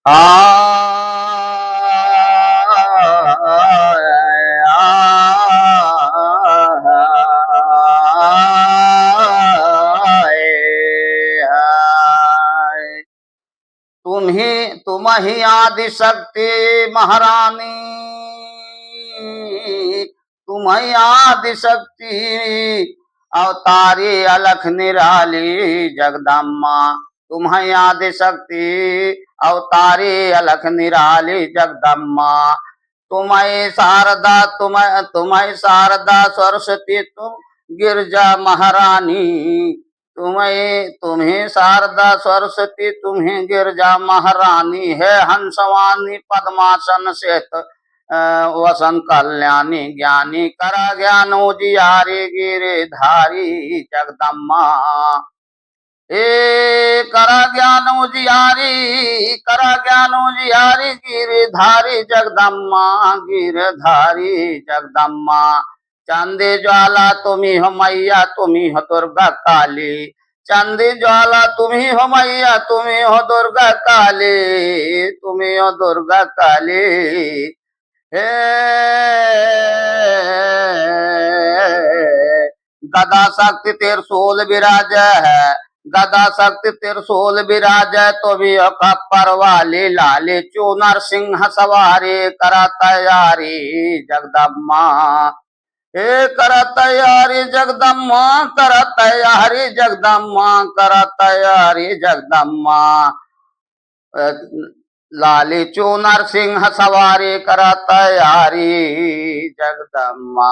तुम ही आदि शक्ति महारानी, तुम ही आदि शक्ति अवतारी अलख निराली जगदम्मा। तुम ही आदि शक्ति अवतारी अलख निराली जगदम्मा। तुम्हें शारदा तुम्हें शारदा सरस्वती तुम गिरजा महारानी। तुम्हें शारदा सरस्वती तुम्हें गिरजा महारानी है। हंसवानी पद्मासन सेत वसन कल्याणी ज्ञानी करा ज्ञान उजियारी गिरिधारी जगदम्मा। करा ज्ञान उजियारी गिरिधारी जगदम्मा गिरधारी जगदम्मा। चांदी ज्वाला तुम्ही हो मैया तुम्ही हो दुर्गा काली। चांदी ज्वाला तुम्ही हो मैया तुम्ही हो दुर्गा काली। तुम्ही हो दुर्गा काली। हे गदा शक्ति त्रिशूल विराज है। गदा शक्ति त्रिशूल विराज तो भी कप्पर वाली लाली चूनर सिंह सवारी करा तैयारी जगदम्मा। हे कर तैयारी जगदम्मा कर तैयारी जगदम्मा कर तैयारी जगदम्मा। लाली चूनर सिंह सवारी कर तैयारी जगदम्मा।